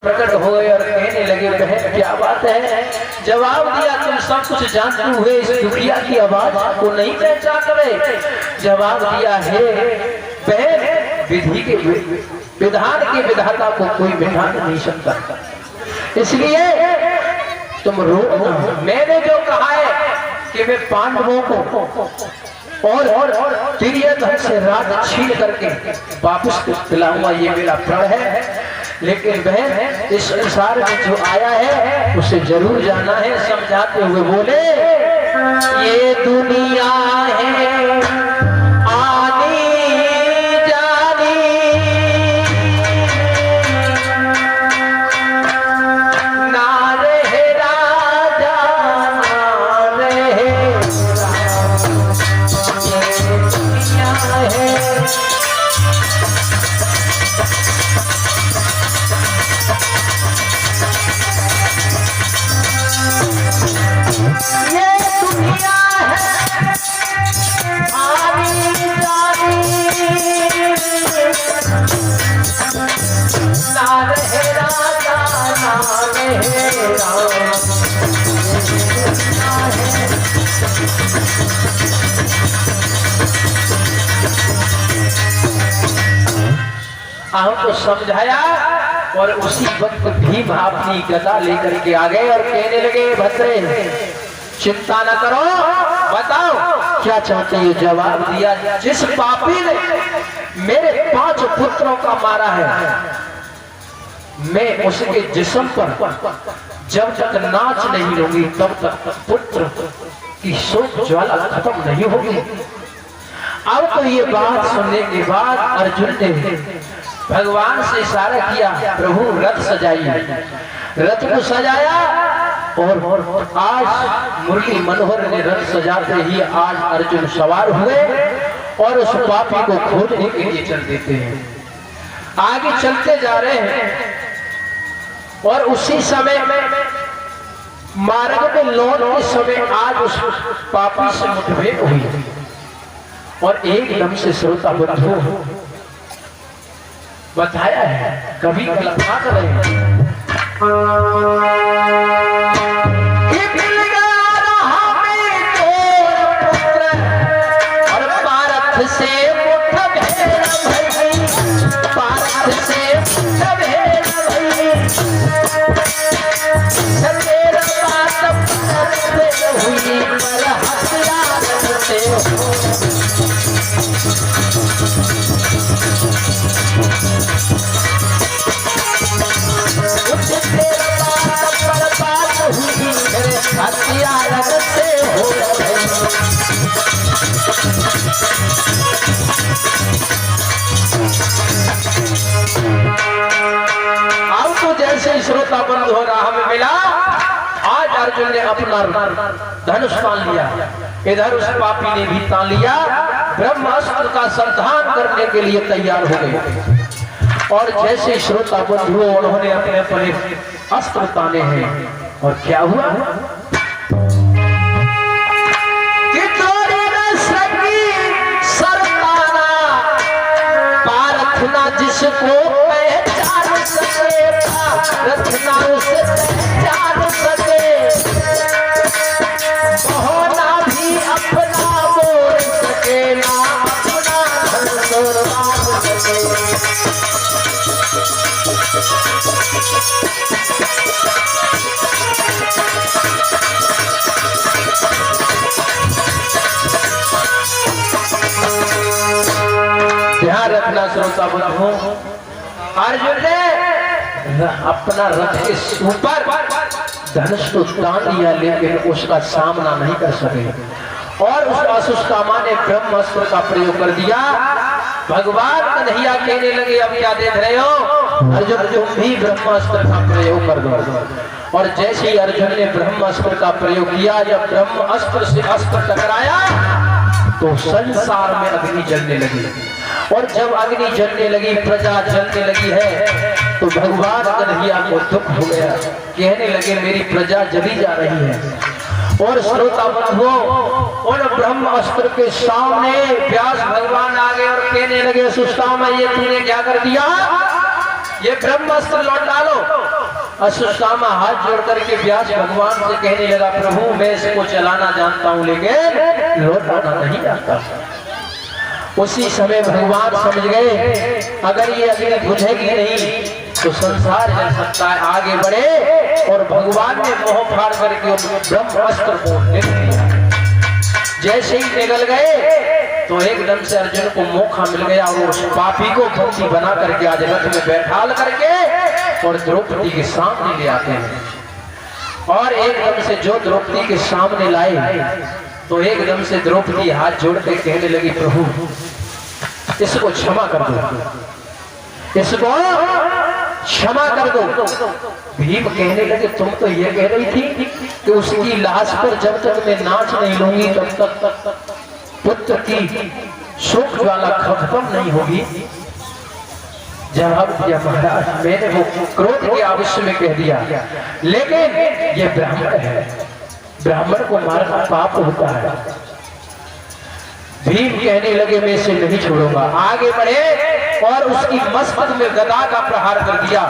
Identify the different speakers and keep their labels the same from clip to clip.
Speaker 1: प्रकट हो गए और कहने लगे बहन क्या बात है। जवाब दिया तुम सब कुछ जानते हुए इस दुखिया की आवाज को नहीं पहचान रहे। जवाब दिया है बहन विधि के विधान के विधाता को कोई मिटा नहीं सकता, इसलिए तुम रो। मैंने जो कहा है कि मैं पांडवों को और दुर्योधन से राज छीन करके वापस दिलाऊंगा, ये मेरा प्रण है। लेकिन बहन इस संसार में जो आया है उसे जरूर जाना है। समझाते हुए बोले ये दुनिया है आनी जानी, ना रहे राजा ना रहे ये दुनिया है। को समझाया और उसी वक्त भीम अपनी गदा लेकर के आ गए और कहने लगे भद्रे चिंता न करो, बताओ क्या चाहते हो। जवाब दिया जिस पापी ने मेरे 5 पुत्रों का मारा है, मैं उसके जिस्म पर जब तक नाच नहीं लूंगी तब तक पुत्र की शोक ज्वाला खत्म नहीं होगी। अब तो ये बात सुनने के बाद अर्जुन ने भगवान से इशारा किया प्रभु रथ सजाइए। रथ को सजाया और आज मुरली मनोहर ने रथ सजाते ही आज अर्जुन सवार हुए और उस पापी को खोजने के लिए चल देते हैं। आगे चलते जा रहे हैं और उसी समय में मार्ग में लौट के समय आज उस पापी से मुठभेड़ हुई और एकदम से श्रोता बंधु बताया है कभी कल्पना कर रहे हैं कि मिल गया हमें तोर पुत्र और भारत से मुठभेड़ भई, भारत से मुठभेड़ भई, सवेर बात हुई पर हथियार से अब तो जैसे श्रोता बंद हो रहा हमें मिला, आज अर्जुन ने अपना धनुष तान लिया, इधर उस पापी ने भी तान लिया, ब्रह्मास्त्र का संधान करने के लिए तैयार हो गए। और जैसे श्रोता बंधुओं उन्होंने अपने अपने अस्त्र ताने हैं और क्या हुआ कि सरताना पारथना जिसको पहचान सके, रथना उसे पहचान सके, होना भी अपना बोल सके ना अपना धन तोड़ सके। ध्यान रखना श्रोता बंधुओं, अर्जुन ने अपना रथ के ऊपर धनुष को तान लिया लेकिन उसका सामना नहीं कर सके और उस असुष्कामा ने ब्रह्मास्त्र का प्रयोग कर दिया। भगवान कन्हैया कहने लगे अब क्या देख रहे हो अर्जुन, तुम भी ब्रह्मास्त्र का प्रयोग कर दो। और जैसे ही अर्जुन ने ब्रह्मास्त्र का प्रयोग किया, जब ब्रह्मास्त्र से अस्त्र टकराया तो संसार में अग्नि जलने लगी और जब अग्नि जलने लगी, प्रजा जलने लगी है, तो भगवान कन्हैया को दुख हो गया, कहने लगे मेरी प्रजा जली जा रही है। और श्रोता बंधुओं उन ब्रह्मास्त्र के सामने व्यास भगवान आ गए और कहने लगे सुष्टामा ये तूने क्या कर दिया, ये ब्रह्मास्त्र लौट डालो। अश्वत्थामा हाथ जोड़ करके व्यास भगवान से कहने लगा, प्रभु मैं इसको चलाना जानता हूं लेकिन लौटाना नहीं जानता। उसी समय भगवान समझ गए अगर ये अग्नि बुझेगी नहीं तो संसार जल सकता है, आगे बढ़े और भगवान ने मोह फाड़ करके ब्रह्मास्त्र को निकल दिया। जैसे ही निकल गए तो एकदम से अर्जुन को मौका मिल गया और उस पापी को बंदी बना करके आज रथ में बैठाल करके और द्रौपदी के सामने ले आते हैं। और एकदम से जो द्रौपदी के सामने लाए तो एकदम से द्रौपदी हाथ जोड़ के कहने लगी, प्रभु इसको क्षमा कर दो, इसको क्षमा कर दो। भीम कहने लगे, तुम तो ये कह रही थी कि उसकी लाश पर जब तक मैं नाच नहीं लूंगी तब तक पुत्र की शोक ज्वाला खत्म नहीं होगी। जवाब दिया, महाराज मैंने वो क्रोध के आवेश में कह दिया, लेकिन ये ब्राह्मण है, ब्राह्मण को मारना पाप होता है। भीम कहने लगे, मैं इसे नहीं छोड़ूंगा। आगे बढ़े और उसकी मस्तक में गदा का प्रहार कर दिया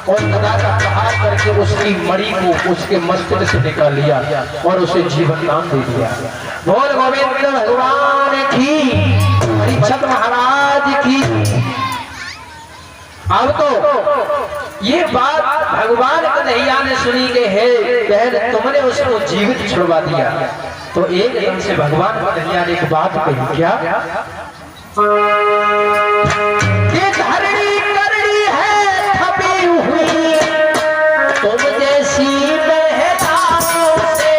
Speaker 1: और गदा का प्रहार करके उसकी मणि को उसके मस्तक से निकाल लिया और उसे जीवन दान दे दिया। बोल गोविंद भगवान की, परीक्षित महाराज की। अब तो ये बात भगवान कन्हैया ने सुनी कि हे बहन तुमने उसको जीवित छुड़वा दिया, तो एकदम से भगवान कन्हैया ने एक बात कही, क्या ये धरणी करनी है थपी हुई तुम जैसी महिलाओं से,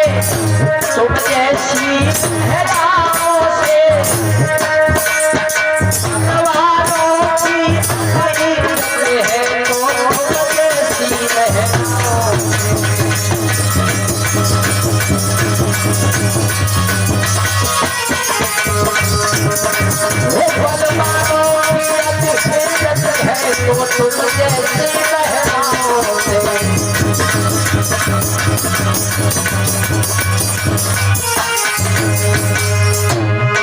Speaker 1: तुम जैसी महिलाओं से भगवानों की है तो तुम जैसी महिलाओं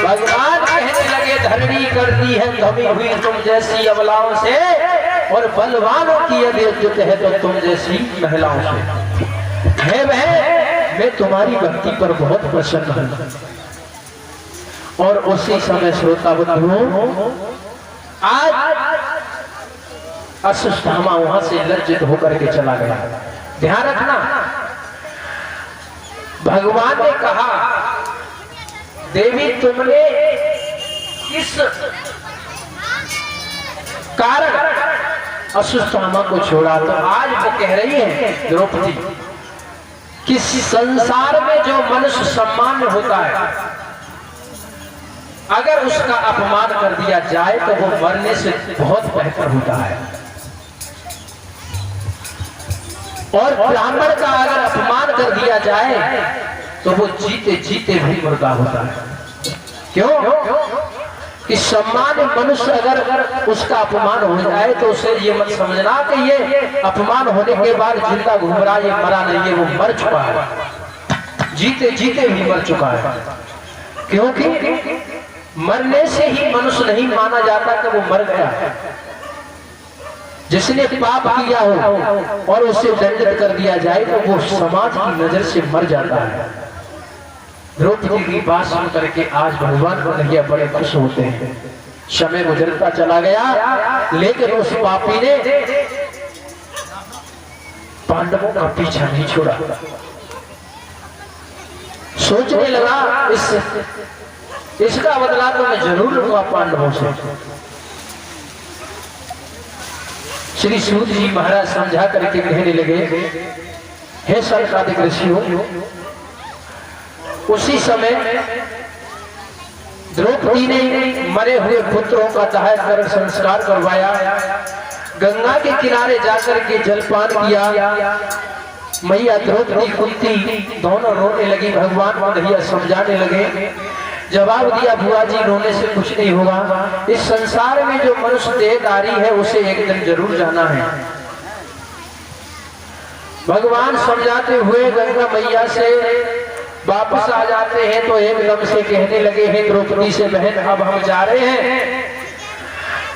Speaker 1: भगवान कहने लगे, धरणी करती है दबी हुई तुम जैसी अबलाओं से और बलवानों की यदि इज्जत है तो तुम जैसी महिलाओं से। है बहन मैं तुम्हारी भक्ति पर बहुत प्रसन्न हूं। और उसी समय श्रोता बंधुओं आज अश्वत्थामा वहां से लज्जित होकर के चला गया। ध्यान रखना, भगवान ने कहा, देवी तुमने किस कारण अश्वत्थामा को छोड़ा? तो आज वो कह रही है द्रौपदी कि संसार में जो मनुष्य सम्मान्य होता है अगर उसका अपमान कर दिया जाए तो वो मरने से बहुत बेहतर होता है, और ब्राह्मण का अगर अपमान कर दिया जाए तो वो जीते जीते भी मुर्दा होता है। क्यों? कि सम्मान मनुष्य अगर उसका अपमान हो जाए तो उसे ये मत समझना कि ये अपमान होने के बाद जिंदा घूम रहा, ये मरा नहीं है, वो मर चुका है, जीते जीते भी मर चुका है। क्योंकि मरने से ही मनुष्य नहीं माना जाता कि वो मर गया है। जिसने पाप किया हो और उसे दंडित कर दिया जाए तो वो समाज की नजर से मर जाता है। द्रौपदी की बात सुन करके आज भगवान कन्हैया बड़े खुश होते हैं। समय गुजरता चला गया लेकिन उस पापी ने पांडवों का पीछा नहीं छोड़ा। सोचने लगा इसका बदला तो मैं जरूर लूंगा पांडवों से। श्री सूत जी महाराज समझा करके कहने लगे, हे सरकादिक ऋषियों, उसी समय द्रौपदी ने मरे हुए पुत्रों का दाह कर संस्कार करवाया, गंगा के किनारे जाकर के जलपान किया। मैया द्रौपदी कुंती दोनों रोने लगी। भगवान कन्हैया समझाने लगे, जवाब दिया, बुआ जी रोने से कुछ नहीं होगा। इस संसार में जो मनुष्य देहधारी है उसे एक दिन जरूर जाना है। भगवान समझाते हुए गंगा मैया से वापस आ जाते हैं तो एकदम से कहने लगे हैं द्रौपदी से, बहन अब हम जा रहे हैं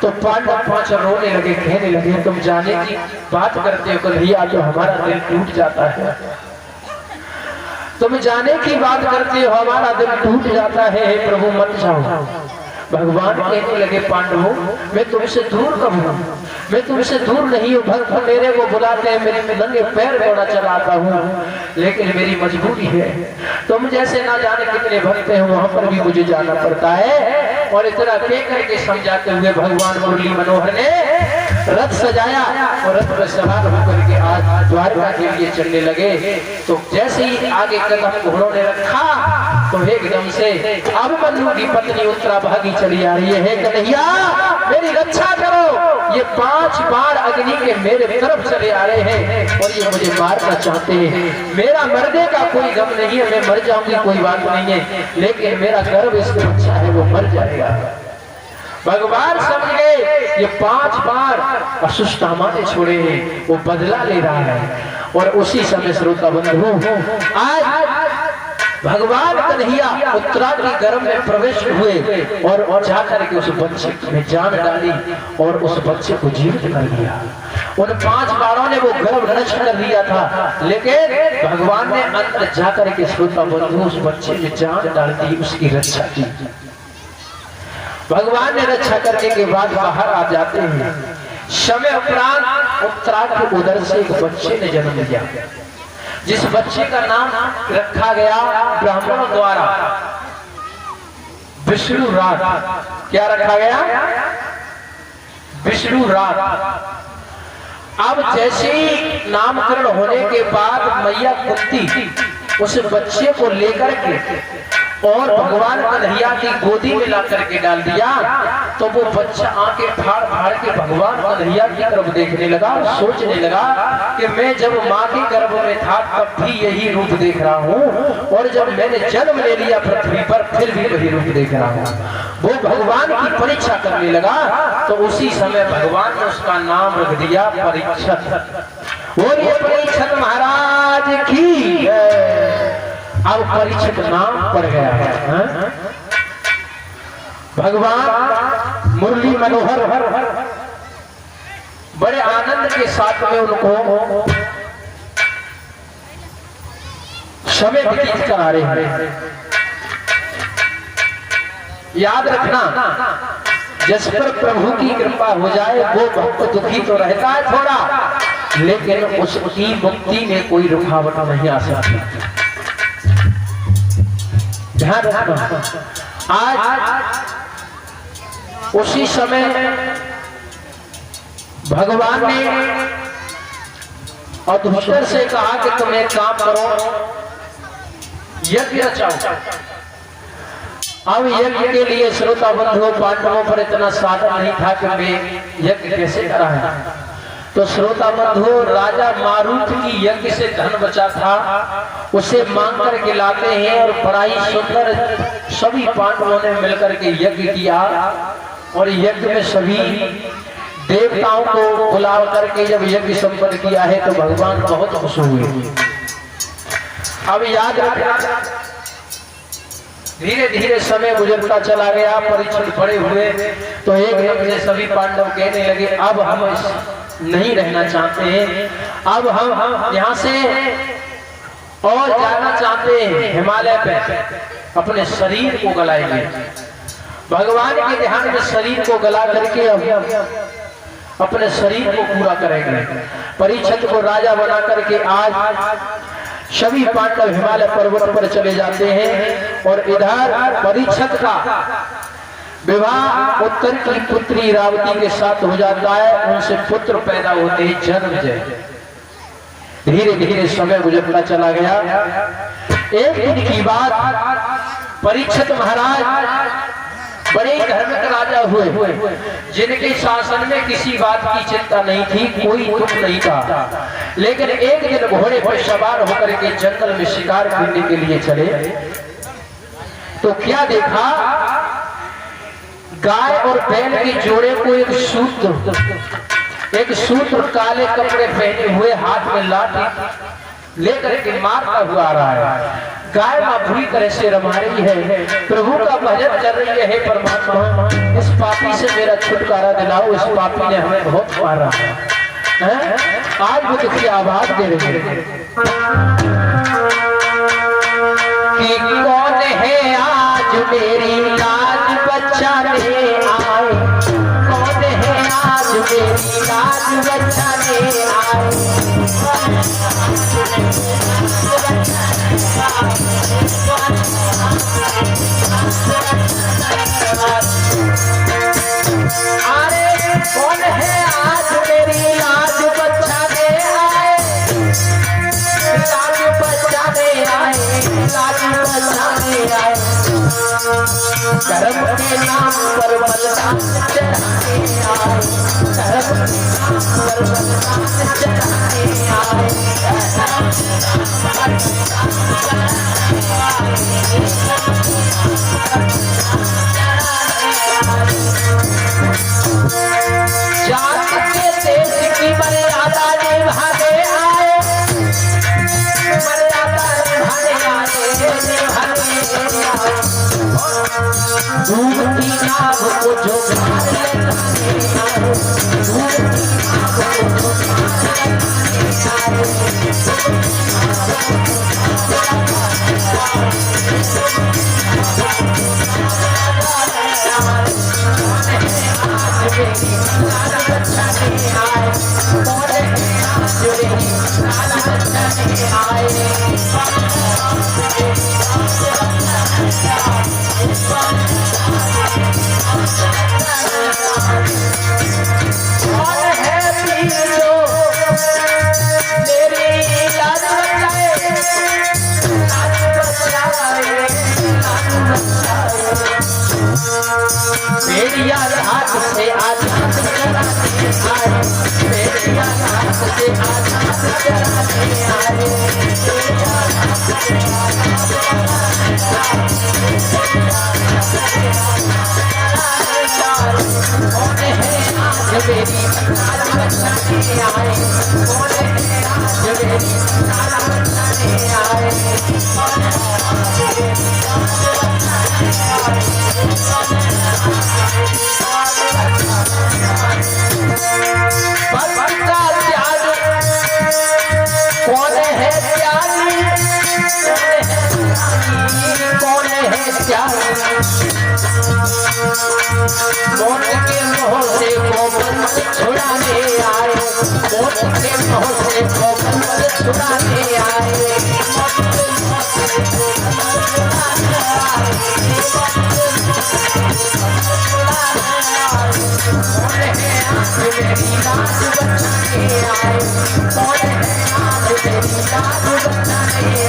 Speaker 1: तो पांडव पांच रोने लगे, कहने लगे तुम जाने की बात करते हो कन्हैया तो हमारा दिल टूट जाता है, तुम जाने की बात करते हो हमारा दिल टूट जाता है, हे प्रभु मत जाओ। भगवान कहने लगे पांडवों मैं तुमसे दूर कब हूँ, मैं तुमसे दूर नहीं हूँ, भक्त मेरे को बुलाते हैं, मेरे नंगे पैर दौड़ा चलाता हूँ, लेकिन मेरी मजबूरी है, तुम जैसे ना जाने कितने भक्त हैं वहां पर भी मुझे जाना पड़ता है। और इतना कह करके समझाते हुए भगवान मुरली मनोहर ने रथ सजाया और रथ पर सवार होकर के आज द्वारका के लिए चलने लगे। तो जैसे ही आगे कदम घोड़ों ने रखा तो एकदम से अभिमन्यु की पत्नी उत्तरा भागी चली आ रही है, कन्हैया मेरी रक्षा करो, ये 5 बाण अग्नि के मेरे तरफ चले आ रहे हैं और ये मुझे मारना चाहते हैं, मेरा मरने का कोई गम नहीं है, मैं मर जाऊंगी कोई बात नहीं है, लेकिन मेरा गर्भ इसमें अच्छा है वो मर जाएगा। भगवान समझ गए ये 5 बार अशुष्टामा ने छोड़े हैं, वो बदला ले रहा है। और उसी समय श्रोता बंधु आज भगवान कन्हैया उत्तरा के गर्भ में प्रवेश हुए और जाकर के उस बच्चे में जान डाली और उस बच्चे को जीवित कर दिया। उन 5 बारों ने वो गर्भ नष्ट कर दिया था, लेकिन भगवान ने अंदर जाकर के श्रोता बंधु उस बच्चे में जान डाल दी, उसकी रक्षा की। भगवान ने रक्षा करने के बाद बाहर आ जाते हैं। समय उपरांत उत्तरा के उदर से एक बच्चे ने जन्म लिया, जिस बच्चे का नाम रखा गया ब्राह्मणों द्वारा विष्णु राज। क्या रखा गया? विष्णु राज। अब जैसे ही नामकरण होने के बाद मैया कुंती उस बच्चे को लेकर के और भगवान कन्हैया की गोदी में ला करके डाल दिया, तो वो बच्चा आंखें फाड़ फाड़ के भगवान कन्हैया की तरफ देखने लगा, सोचने लगा कि मैं जब माँ के गर्भ में था तब भी यही रूप देख रहा हूँ और जब मैंने जन्म ले लिया पृथ्वी पर फिर भी वही रूप देख रहा हूँ। वो भगवान की परीक्षा करने लगा, तो उसी समय भगवान ने उसका नाम रख दिया परीक्षित। वो ये परीक्षित महाराज की अब परीक्षित नाम पड़ गया है। भगवान मुरली मनोहर बड़े आनंद के साथ में उनको समय व्यतीत करा रहे हैं। याद रखना जिस पर प्रभु की कृपा हो जाए वो भक्त दुखी तो रहता है थोड़ा, लेकिन उसकी मुक्ति में कोई रुकावट नहीं आ सकती। ध्यान रखना। आज उसी समय भगवान ने युधिष्ठिर से कहा कि तुम एक काम करो, यज्ञ रचाओ। अब यज्ञ के लिए श्रोता बंधुओं पांडवों पर इतना साधन नहीं था कि वे यज्ञ कैसे कराएं। तो श्रोता बंधु राजा मारुत की यज्ञ से धन बचा था, उसे मांग करके लाते हैं और बड़ा ही सुंदर सभी पांडवों ने मिलकर के यज्ञ किया। और यज्ञ में सभी देवताओं को बुला करके जब यज्ञ संपन्न किया है तो भगवान बहुत खुश हुए। अब याद रखना धीरे धीरे समय गुजरता चला गया, परीक्षित बड़े हुए तो एकदम से सभी पांडव कहने लगे अब हम नहीं रहना चाहते हैं, अब हम यहाँ से और जाना चाहते हैं हिमालय पे, अपने शरीर को गलाएंगे। भगवान के ध्यान में शरीर को गला करके अपने शरीर को पूरा करेंगे। परीक्षित को राजा बना करके आज सभी पांडव हिमालय पर्वत पर चले जाते हैं और इधर परीक्षित का विवाह उत्तर की पुत्री रावती के साथ हो जाता है, उनसे पुत्र पैदा होते हैं जन्मजय। धीरे धीरे समय गुजरता चला गया। एक दिन की बात, परीक्षित महाराज बड़े धार्मिक राजा हुए, जिनके शासन में किसी बात की चिंता नहीं थी, कोई दुख नहीं था। लेकिन एक दिन घोड़े पर सवार होकर के जंगल में शिकार करने के लिए चले तो क्या देखा, गाय और बैल के जोड़े को एक सूत्र काले कपड़े पहने हुए हाथ में लाठी लेकर के मारता हुआ आ रहा है। गाय माँ बुरी तरह से रमा रही है, प्रभु का भजन कर रही है। हे परमात्मा, इस पापी से मेरा छुटकारा दिलाओ, इस पापी ने हमें बहुत मारा है। आज वो दुखी आवाज दे रही है कि कौन है आज मेरी लाज बचाने आए, कौन है आज मेरी लाज बचाने आए। अरे कौन है आज मेरी लाज बचाने आए, लाज बचाने आए, लाज बचाने आए। धर्म के नाम पर बलिदान चढ़ाने आए, धर्म के नाम पर बलिदान चढ़ाने आए। जात के देश की मर्यादा निभाने आए, मर्यादा निभाने आए, निभाने आए। दूध की नाव को जो पार लगाने आए, दूध की नाव को जो पार लगाने मेरिया हाथ से आजाद कराने आए, मेरिया हाथ से आजाद कराने आए। कौन है आज मेरी लाज बचाने आए, कौन है आज मेरी लाज बचाने आए। भक्त का त्याग कौन है त्यागी, कौन है त्यागी। मौत के मोह से कोमल छुड़ाने आए, मौत के मोह से कोमल छुड़ाने आए। मेरी लाज बचाने आए, कौन है आज मेरी लाज बचाने